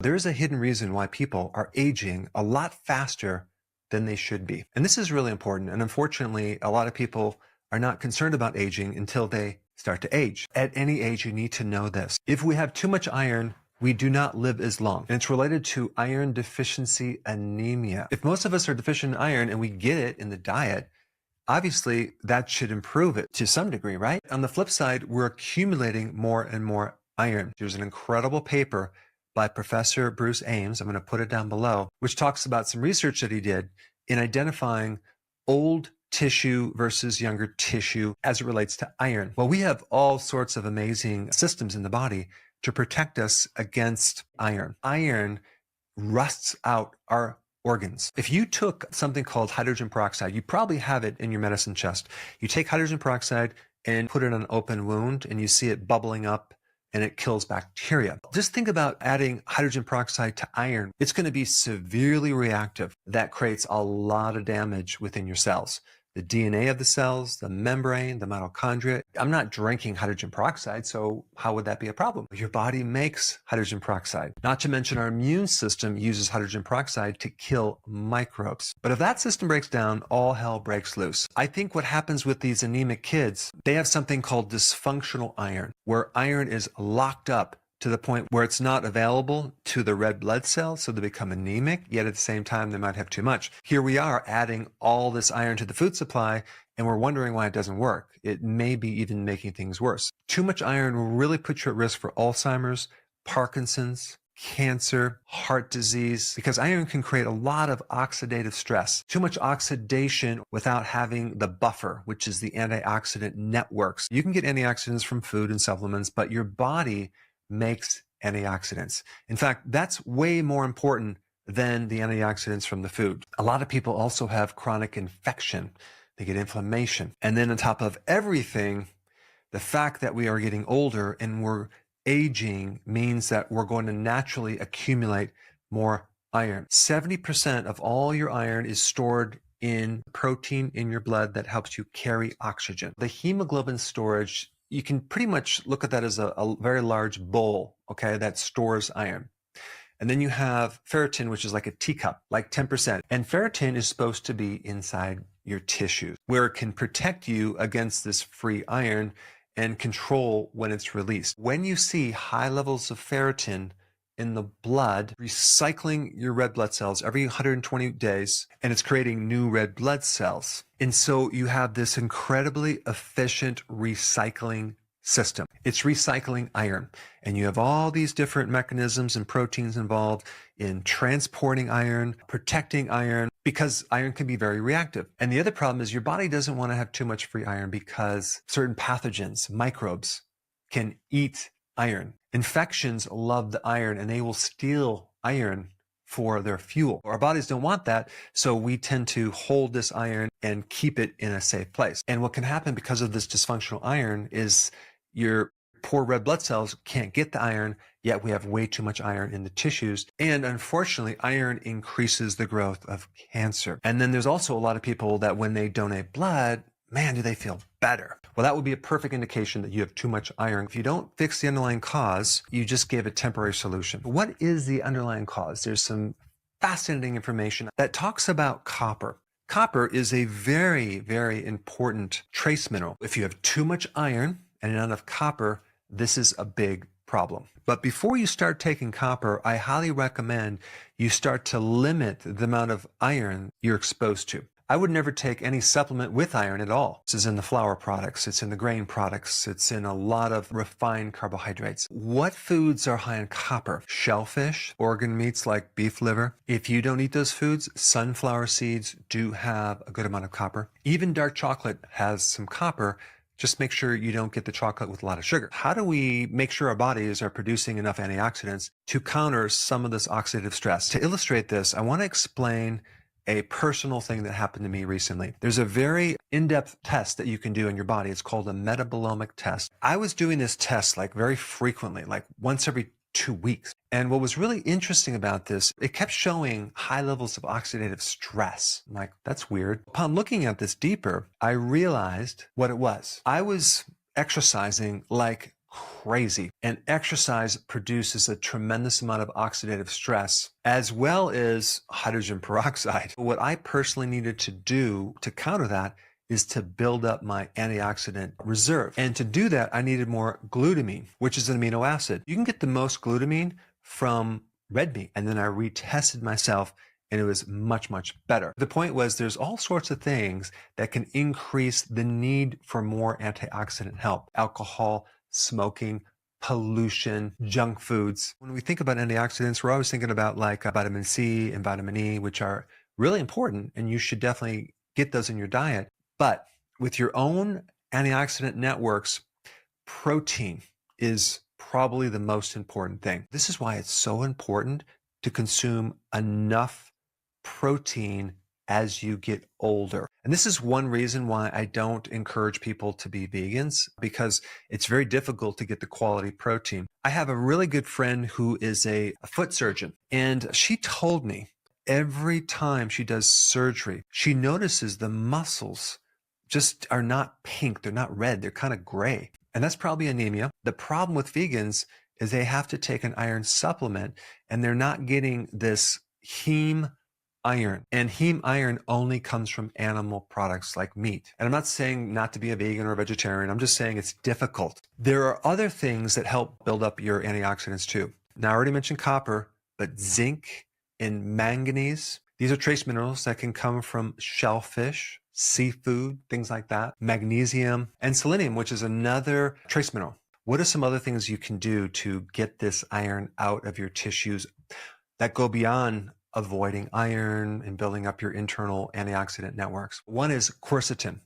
There's a hidden reason why people are aging a lot faster than they should be. And this is really important. And unfortunately, a lot of people are not concerned about aging until they start to age. At any age, you need to know this. If we have too much iron, we do not live as long. And it's related to iron deficiency anemia. If most of us are deficient in iron and we get it in the diet, obviously that should improve it to some degree, right? On the flip side, we're accumulating more and more iron. There's an incredible paper by Professor Bruce Ames, I'm going to put it down below, which talks about some research that he did in identifying old tissue versus younger tissue as it relates to iron. Well, we have all sorts of amazing systems in the body to protect us against iron. Iron rusts out our organs. If you took something called hydrogen peroxide, you probably have it in your medicine chest. You take hydrogen peroxide and put it on an open wound and you see it bubbling up and it kills bacteria. Just think about adding hydrogen peroxide to iron. It's going to be severely reactive. That creates a lot of damage within your cells. The DNA of the cells, the membrane, the mitochondria. I'm not drinking hydrogen peroxide, so how would that be a problem? Your body makes hydrogen peroxide. Not to mention our immune system uses hydrogen peroxide to kill microbes. But if that system breaks down, all hell breaks loose. I think what happens with these anemic kids, they have something called dysfunctional iron, where iron is locked up to the point where it's not available to the red blood cells, so they become anemic, yet at the same time they might have too much. Here we are adding all this iron to the food supply, and we're wondering why it doesn't work. It may be even making things worse. Too much iron will really put you at risk for Alzheimer's, Parkinson's, cancer, heart disease, because iron can create a lot of oxidative stress. Too much oxidation without having the buffer, which is the antioxidant networks. You can get antioxidants from food and supplements, but your body makes antioxidants. In fact, that's way more important than the antioxidants from the food. A lot of people also have chronic infection. They get inflammation. And then on top of everything, the fact that we are getting older and we're aging means that we're going to naturally accumulate more iron. 70% of all your iron is stored in protein in your blood that helps you carry oxygen. The hemoglobin storage, you can pretty much look at that as a very large bowl, okay, that stores iron. And then you have ferritin, which is like a teacup, like 10%. And ferritin is supposed to be inside your tissues, where it can protect you against this free iron and control when it's released. When you see high levels of ferritin in the blood, recycling your red blood cells every 120 days, and it's creating new red blood cells. And so you have this incredibly efficient recycling system. It's recycling iron. And you have all these different mechanisms and proteins involved in transporting iron, protecting iron, because iron can be very reactive. And the other problem is your body doesn't want to have too much free iron because certain pathogens, microbes, can eat iron. Infections love the iron and they will steal iron for their fuel. Our bodies don't want that, so we tend to hold this iron and keep it in a safe place. And what can happen because of this dysfunctional iron is your poor red blood cells can't get the iron, yet we have way too much iron in the tissues. And unfortunately, iron increases the growth of cancer. And then there's also a lot of people that when they donate blood, man, do they feel better. Well, that would be a perfect indication that you have too much iron. If you don't fix the underlying cause, you just gave a temporary solution. What is the underlying cause? There's some fascinating information that talks about copper. Copper is a very, very important trace mineral. If you have too much iron and not enough copper, this is a big problem. But before you start taking copper, I highly recommend you start to limit the amount of iron you're exposed to. I would never take any supplement with iron at all. This is in the flour products, it's in the grain products, it's in a lot of refined carbohydrates. What foods are high in copper? Shellfish, organ meats like beef liver. If you don't eat those foods, sunflower seeds do have a good amount of copper. Even dark chocolate has some copper. Just make sure you don't get the chocolate with a lot of sugar. How do we make sure our bodies are producing enough antioxidants to counter some of this oxidative stress? To illustrate this, I want to explain a personal thing that happened to me recently. There's a very in-depth test that you can do in your body. It's called a metabolomic test. I was doing this test like very frequently, like once every 2 weeks. And what was really interesting about this, it kept showing high levels of oxidative stress. I'm like, that's weird. Upon looking at this deeper, I realized what it was. I was exercising like crazy. And exercise produces a tremendous amount of oxidative stress as well as hydrogen peroxide. What I personally needed to do to counter that is to build up my antioxidant reserve. And to do that, I needed more glutamine, which is an amino acid. You can get the most glutamine from red meat. And then I retested myself and it was much, much better. The point was there's all sorts of things that can increase the need for more antioxidant help. Alcohol, smoking, pollution, junk foods. When we think about antioxidants, we're always thinking about like vitamin C and vitamin E, which are really important, and you should definitely get those in your diet. But with your own antioxidant networks, protein is probably the most important thing. This is why it's so important to consume enough protein as you get older. And this is one reason why I don't encourage people to be vegans, because it's very difficult to get the quality protein. I have a really good friend who is a foot surgeon, and she told me every time she does surgery, she notices the muscles just are not pink, they're not red, they're kind of gray. And that's probably anemia. The problem with vegans is they have to take an iron supplement and they're not getting this heme iron. And heme iron only comes from animal products like meat. And I'm not saying not to be a vegan or a vegetarian. I'm just saying it's difficult. There are other things that help build up your antioxidants too. Now, I already mentioned copper, but zinc and manganese, these are trace minerals that can come from shellfish, seafood, things like that. Magnesium and selenium, which is another trace mineral. What are some other things you can do to get this iron out of your tissues that go beyond avoiding iron and building up your internal antioxidant networks? One is quercetin.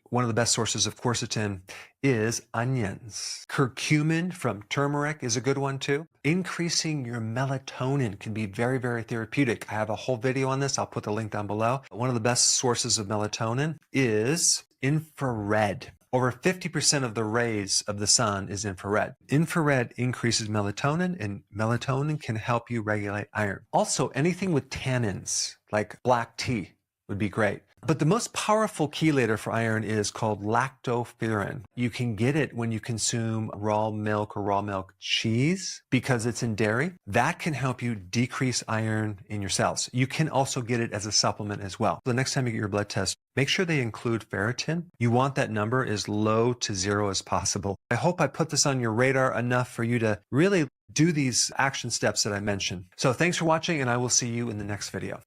One of the best sources of quercetin is onions. Curcumin from turmeric is a good one too. Increasing your melatonin can be very, very therapeutic. I have a whole video on this. I'll put the link down below. One of the best sources of melatonin is infrared. Over 50% of the rays of the sun is infrared. Infrared increases melatonin, and melatonin can help you regulate iron. Also, anything with tannins, like black tea, would be great. But the most powerful chelator for iron is called lactoferrin. You can get it when you consume raw milk or raw milk cheese because it's in dairy. That can help you decrease iron in your cells. You can also get it as a supplement as well. The next time you get your blood test, make sure they include ferritin. You want that number as low to 0 as possible. I hope I put this on your radar enough for you to really do these action steps that I mentioned. So thanks for watching, and I will see you in the next video.